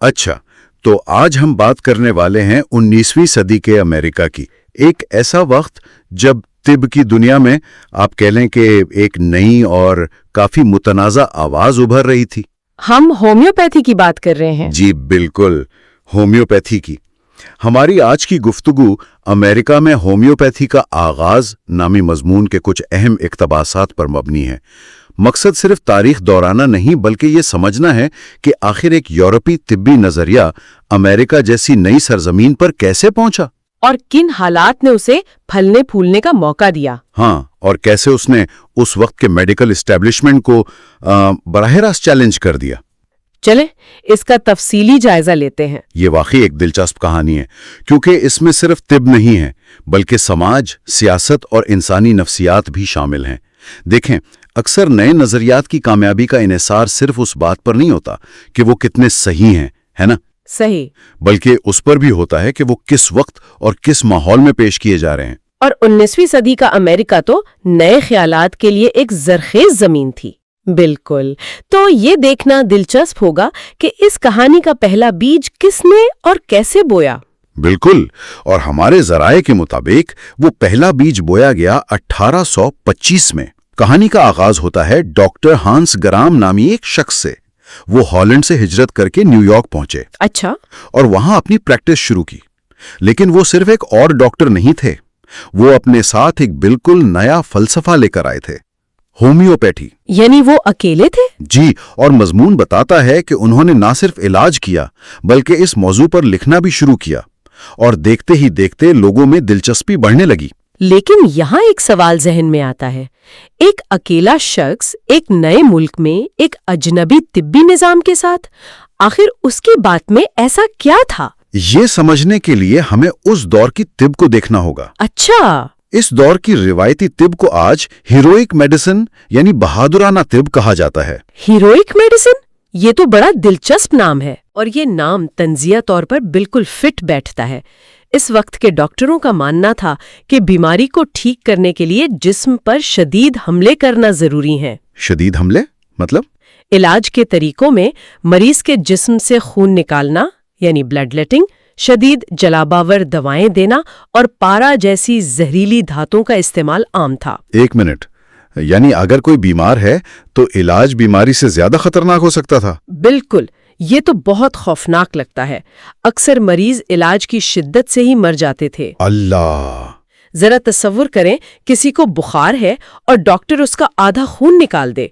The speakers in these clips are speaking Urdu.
اچھا، تو آج ہم بات کرنے والے ہیں 19ویں صدی کے امریکہ کی، ایک ایسا وقت جب طب کی دنیا میں آپ کہہ لیں کہ ایک نئی اور کافی متنازع آواز ابھر رہی تھی۔ ہم ہومیوپیتھی کی بات کر رہے ہیں۔ جی بالکل، ہومیوپیتھی کی۔ ہماری آج کی گفتگو امریکہ میں ہومیوپیتھی کا آغاز نامی مضمون کے کچھ اہم اقتباسات پر مبنی ہے۔ مقصد صرف تاریخ دورانہ نہیں بلکہ یہ سمجھنا ہے کہ آخر ایک یورپی طبی نظریہ امریکہ جیسی نئی سرزمین پر کیسے پہنچا، اور کن حالات نے اسے پھلنے پھولنے کا موقع دیا۔ ہاں، اور کیسے اس نے اس وقت کے میڈیکل اسٹیبلشمنٹ کو براہ راست چیلنج کر دیا۔ چلیں اس کا تفصیلی جائزہ لیتے ہیں۔ یہ واقعی ایک دلچسپ کہانی ہے کیونکہ اس میں صرف طب نہیں ہے بلکہ سماج، سیاست اور انسانی نفسیات بھی شامل ہیں۔ دیکھیں، اکثر نئے نظریات کی کامیابی کا انحصار صرف اس بات پر نہیں ہوتا کہ وہ کتنے صحیح ہیں، ہے نا؟ صحیح۔ بلکہ اس پر بھی ہوتا ہے کہ وہ کس وقت اور کس ماحول میں پیش کیے جا رہے ہیں۔ اور 19ویں صدی کا امریکہ تو نئے خیالات کے لیے ایک زرخیز زمین تھی۔ بالکل، تو یہ دیکھنا دلچسپ ہوگا کہ اس کہانی کا پہلا بیج کس نے اور کیسے بویا۔ بالکل، اور ہمارے ذرائع کے مطابق وہ پہلا بیج بویا گیا 1825 میں۔ کہانی کا آغاز ہوتا ہے ڈاکٹر ہانس گرام نامی ایک شخص سے۔ وہ ہالینڈ سے ہجرت کر کے نیو یارک پہنچے۔ اچھا۔ اور وہاں اپنی پریکٹس شروع کی۔ لیکن وہ صرف ایک اور ڈاکٹر نہیں تھے، وہ اپنے ساتھ ایک بالکل نیا فلسفہ لے کر آئے تھے، ہومیوپیتھی۔ یعنی وہ اکیلے تھے؟ جی، اور مضمون بتاتا ہے کہ انہوں نے نہ صرف علاج کیا بلکہ اس موضوع پر لکھنا بھی شروع کیا، اور دیکھتے ہی دیکھتے لوگوں میں دلچسپی بڑھنے لگی۔ لیکن یہاں ایک سوال ذہن میں آتا ہے، ایک اکیلا شخص ایک نئے ملک میں ایک اجنبی طبی نظام کے ساتھ، آخر اس کی بات میں ایسا کیا تھا؟ یہ سمجھنے کے لیے ہمیں اس دور کی طب کو دیکھنا ہوگا۔ اچھا۔ اس دور کی روایتی طب کو آج ہیروئک میڈیسن یعنی بہادرانہ طب کہا جاتا ہے۔ Heroic medicine? یہ تو بڑا دلچسپ نام ہے، اور یہ نام طنزیہ طور پر بالکل فٹ بیٹھتا ہے۔ اس وقت کے ڈاکٹروں کا ماننا تھا کہ بیماری کو ٹھیک کرنے کے لیے جسم پر شدید حملے کرنا ضروری ہیں۔ شدید حملے مطلب؟ علاج کے طریقوں میں مریض کے جسم سے خون نکالنا یعنی بلڈ لیٹنگ، شدید جلاباور دوائیں دینا اور پارا جیسی زہریلی دھاتوں کا استعمال عام تھا۔ ایک منٹ، یعنی اگر کوئی بیمار ہے تو علاج بیماری سے زیادہ خطرناک ہو سکتا تھا؟ بالکل، یہ تو بہت خوفناک لگتا ہے۔ اکثر مریض علاج کی شدت سے ہی مر جاتے تھے۔ اللہ! ذرا تصور کریں، کسی کو بخار ہے اور ڈاکٹر اس کا آدھا خون نکال دے۔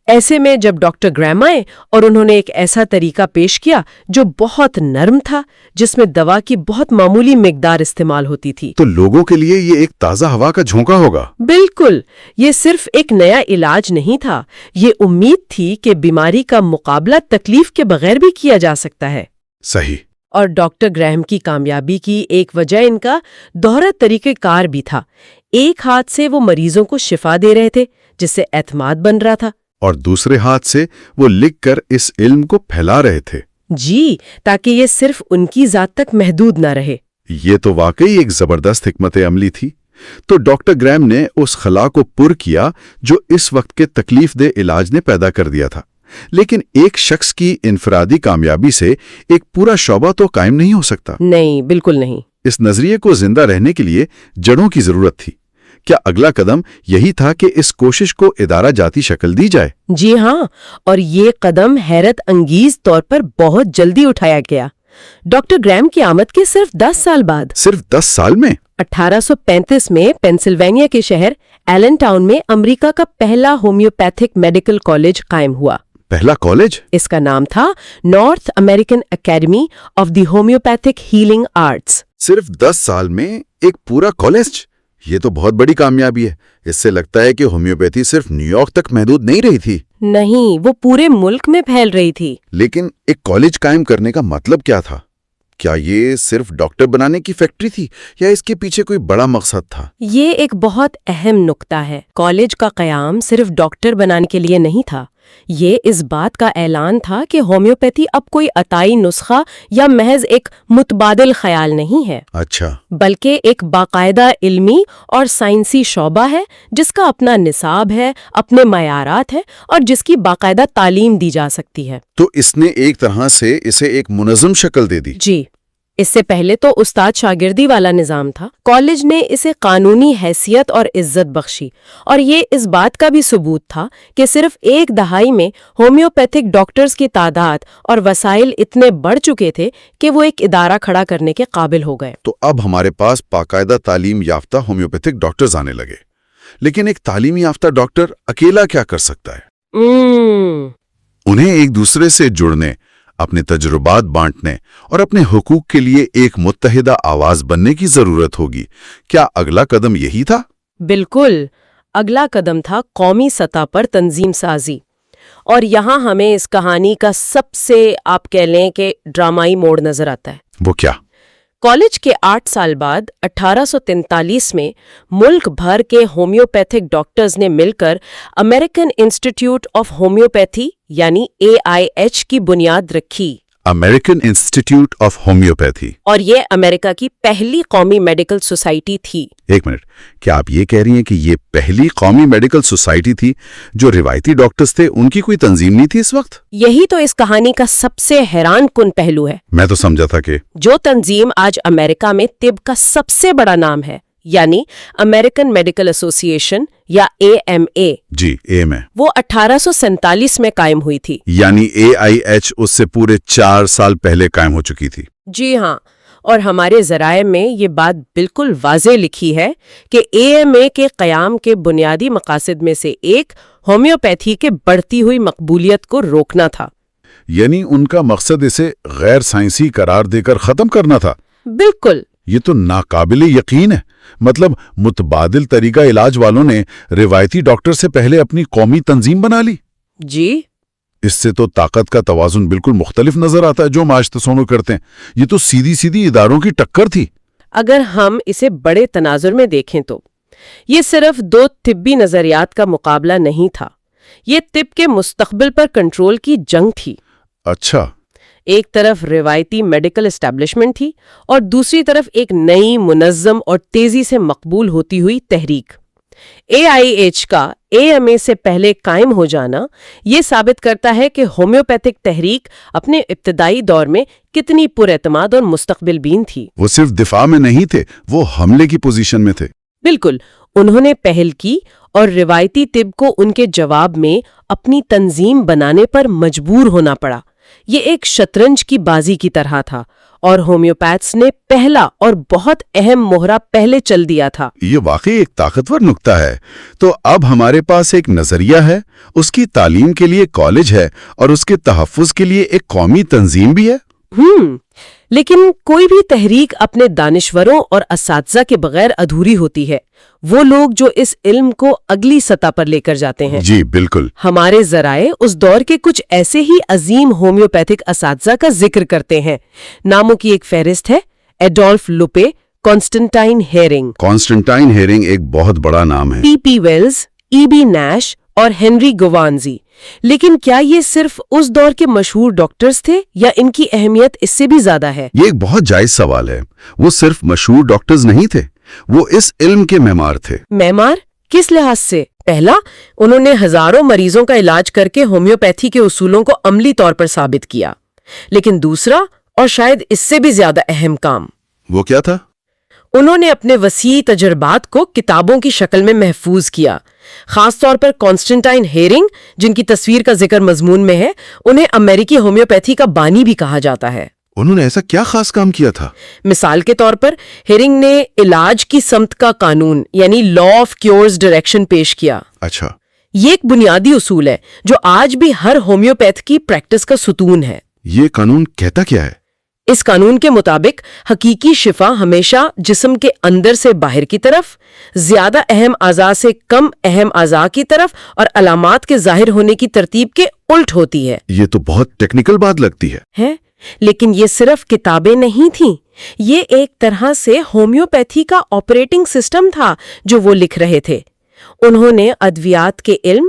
ایسے میں جب ڈاکٹر گرام آئے اور انہوں نے ایک ایسا طریقہ پیش کیا جو بہت نرم تھا، جس میں دوا کی بہت معمولی مقدار استعمال ہوتی تھی، تو لوگوں کے لیے یہ ایک تازہ ہوا کا جھونکا ہوگا۔ بالکل، یہ صرف ایک نیا علاج نہیں تھا، یہ امید تھی کہ بیماری کا مقابلہ تکلیف کے بغیر بھی کیا جا سکتا ہے۔ صحیح۔ اور ڈاکٹر گراہم کی کامیابی کی ایک وجہ ان کا دوہرا طریقہ کار بھی تھا۔ ایک ہاتھ سے وہ مریضوں کو شفا دے رہے تھے جس سے اعتماد بن رہا تھا، اور دوسرے ہاتھ سے وہ لکھ کر اس علم کو پھیلا رہے تھے۔ جی، تاکہ یہ صرف ان کی ذات تک محدود نہ رہے۔ یہ تو واقعی ایک زبردست حکمت عملی تھی۔ تو ڈاکٹر گرام نے اس خلا کو پر کیا جو اس وقت کے تکلیف دہ علاج نے پیدا کر دیا تھا۔ لیکن ایک شخص کی انفرادی کامیابی سے ایک پورا شعبہ تو قائم نہیں ہو سکتا۔ نہیں، بالکل نہیں۔ اس نظریے کو زندہ رہنے کے لیے جڑوں کی ضرورت تھی۔ کیا اگلا قدم یہی تھا کہ اس کوشش کو ادارہ جاتی شکل دی جائے؟ جی ہاں، اور یہ قدم حیرت انگیز طور پر بہت جلدی اٹھایا گیا۔ ڈاکٹر گرام کی آمد کے صرف 10 سال بعد، صرف 10 سال میں 1835 میں پینسلوینیا کے شہر ایلن ٹاؤن میں امریکہ کا پہلا ہومیوپیتھک میڈیکل کالج قائم ہوا۔ پہلا کالج؟ اس کا نام تھا north American academy of the homeopathic healing arts. صرف 10 سال میں ایک پورا کالج؟ یہ تو بہت بڑی کامیابی ہے۔ اس سے لگتا ہے کہ ہومیوپیتھی صرف نیو یارک تک محدود نہیں رہی تھی۔ نہیں، وہ پورے ملک میں پھیل رہی تھی۔ لیکن ایک کالج قائم کرنے کا مطلب کیا تھا؟ کیا یہ صرف ڈاکٹر بنانے کی فیکٹری تھی یا اس کے پیچھے کوئی بڑا مقصد تھا؟ یہ ایک بہت اہم نکتہ ہے۔ کالج کا قیام صرف ڈاکٹر بنانے کے لیے نہیں تھا، یہ اس بات کا اعلان تھا کہ ہومیوپیتھی اب کوئی عطائی نسخہ یا محض ایک متبادل خیال نہیں ہے، اچھا، بلکہ ایک باقاعدہ علمی اور سائنسی شعبہ ہے جس کا اپنا نصاب ہے، اپنے معیارات ہیں اور جس کی باقاعدہ تعلیم دی جا سکتی ہے۔ تو اس نے ایک طرح سے اسے ایک منظم شکل دے دی۔ جی، اس سے پہلے تو استاد شاگردی والا نظام تھا۔ کالج نے اسے قانونی حیثیت اور عزت بخشی، اور یہ اس بات کا بھی ثبوت تھا کہ صرف ایک دہائی میں ہومیوپیتھک ڈاکٹرز کی تعداد اور وسائل اتنے بڑھ چکے تھے کہ وہ ایک ادارہ کھڑا کرنے کے قابل ہو گئے۔ تو اب ہمارے پاس باقاعدہ تعلیم یافتہ ہومیوپیتھک ڈاکٹرز آنے لگے، لیکن ایک تعلیم یافتہ ڈاکٹر اکیلا کیا کر سکتا ہے؟ انہیں ایک دوسرے سے جڑنے، اپنے تجربات بانٹنے اور اپنے حقوق کے لیے ایک متحدہ آواز بننے کی ضرورت ہوگی۔ کیا اگلا قدم یہی تھا؟ بالکل، اگلا قدم تھا قومی سطح پر تنظیم سازی، اور یہاں ہمیں اس کہانی کا سب سے آپ کہہ لیں کہ ڈرامائی موڑ نظر آتا ہے۔ وہ کیا؟ کالج کے 8 سال بعد 1843 میں ملک بھر کے ہومیوپیتھک ڈاکٹرز نے مل کر امریکن انسٹیٹیوٹ آف ہومیوپیتھی یعنی AIH کی بنیاد رکھی۔ امریکن انسٹیٹیوٹ آف ہومیوپیتھی، اور یہ امریکہ کی پہلی قومی میڈیکل سوسائٹی تھی۔ ایک منٹ، کیا آپ یہ کہہ رہی ہیں کہ یہ پہلی قومی میڈیکل سوسائٹی تھی؟ جو روایتی ڈاکٹرز تھے ان کی کوئی تنظیم نہیں تھی اس وقت؟ یہی تو اس کہانی کا سب سے حیران کن پہلو ہے۔ میں تو سمجھا تھا کہ جو تنظیم آج امریکہ میں طب کا سب سے بڑا نام ہے، یعنی امریکن میڈیکل ایسوسی ایشن یا AMA، جی ایم ہے، وہ 1847 میں قائم ہوئی تھی۔ یعنی AIH اس سے پورے 4 سال پہلے قائم ہو چکی تھی۔ جی ہاں، اور ہمارے ذرائع میں یہ بات بالکل واضح لکھی ہے کہ AMA کے قیام کے بنیادی مقاصد میں سے ایک ہومیوپیتھی کے بڑھتی ہوئی مقبولیت کو روکنا تھا۔ یعنی ان کا مقصد اسے غیر سائنسی قرار دے کر ختم کرنا تھا۔ بالکل۔ یہ تو ناقابل یقین ہے۔ مطلب متبادل طریقہ علاج والوں نے روایتی ڈاکٹر سے پہلے اپنی قومی تنظیم بنا لی۔ جی، اس سے تو طاقت کا توازن بالکل مختلف نظر آتا ہے جو آج تصور کرتے ہیں۔ یہ تو سیدھی سیدھی اداروں کی ٹکر تھی۔ اگر ہم اسے بڑے تناظر میں دیکھیں تو یہ صرف 2 طبی نظریات کا مقابلہ نہیں تھا، یہ طب کے مستقبل پر کنٹرول کی جنگ تھی۔ اچھا، ایک طرف روایتی میڈیکل اسٹیبلشمنٹ تھی اور دوسری طرف ایک نئی منظم اور تیزی سے مقبول ہوتی ہوئی تحریک۔ AIH کا AMA سے پہلے قائم ہو جانا یہ ثابت کرتا ہے کہ ہومیوپیتھک تحریک اپنے ابتدائی دور میں کتنی پر اعتماد اور مستقبل بین تھی۔ وہ صرف دفاع میں نہیں تھے، وہ حملے کی پوزیشن میں تھے۔ بالکل، انہوں نے پہل کی اور روایتی طب کو ان کے جواب میں اپنی تنظیم بنانے پر مجبور ہونا پڑا۔ یہ ایک شطرنج کی بازی کی طرح تھا، اور ہومیوپیتھس نے پہلا اور بہت اہم مہرہ پہلے چل دیا تھا۔ یہ واقعی ایک طاقتور نکتہ ہے۔ تو اب ہمارے پاس ایک نظریہ ہے، اس کی تعلیم کے لیے کالج ہے، اور اس کے تحفظ کے لیے ایک قومی تنظیم بھی ہے۔ لیکن کوئی بھی تحریک اپنے دانشوروں اور اساتذہ کے بغیر ادھوری ہوتی ہے، وہ لوگ جو اس علم کو اگلی سطح پر لے کر جاتے ہیں۔ جی بالکل۔ ہمارے ذرائع اس دور کے کچھ ایسے ہی عظیم ہومیوپیتھک اساتذہ کا ذکر کرتے ہیں۔ ناموں کی ایک فہرست ہے: Adolph Lippe, Constantine Hering. Constantine Hering ایک بہت بڑا نام ہے۔ P Wales, E.B. نیش اور ہنری گوانزی۔ لیکن کیا یہ صرف اس دور کے مشہور ڈاکٹرز تھے یا ان کی اہمیت اس سے بھی زیادہ ہے؟ یہ ایک بہت جائز سوال ہے۔ وہ صرف مشہور ڈاکٹرز نہیں تھے، وہ اس علم کے معمار تھے۔ معمار کس لحاظ سے؟ پہلا، انہوں نے ہزاروں مریضوں کا علاج کر کے ہومیوپیتھی کے اصولوں کو عملی طور پر ثابت کیا۔ لیکن دوسرا، اور شاید اس سے بھی زیادہ اہم کام، وہ کیا تھا؟ انہوں نے اپنے وسیع تجربات کو کتابوں کی شکل میں محفوظ کیا۔ خاص طور پر کانسٹنٹائن ہیرنگ، جن کی تصویر کا ذکر مضمون میں ہے، انہیں امریکی ہومیوپیتھی کا بانی بھی کہا جاتا ہے۔ انہوں نے ایسا کیا خاص کام کیا تھا؟ مثال کے طور پر ہیرنگ نے علاج کی سمت کا قانون یعنی لا آف کیورز ڈائریکشن پیش کیا۔ اچھا، یہ ایک بنیادی اصول ہے جو آج بھی ہر ہومیوپیتھ کی پریکٹس کا ستون ہے۔ یہ قانون کہتا کیا ہے؟ اس قانون کے مطابق حقیقی شفا ہمیشہ جسم کے اندر سے باہر کی طرف، زیادہ اہم اعضاء سے کم اہم اعضاء کی طرف اور علامات کے ظاہر ہونے کی ترتیب کے الٹ ہوتی ہے۔ یہ تو بہت ٹیکنیکل بات لگتی ہے۔ لیکن یہ صرف کتابیں نہیں تھیں، یہ ایک طرح سے ہومیوپیتھی کا آپریٹنگ سسٹم تھا جو وہ لکھ رہے تھے۔ انہوں نے ادویات کے علم،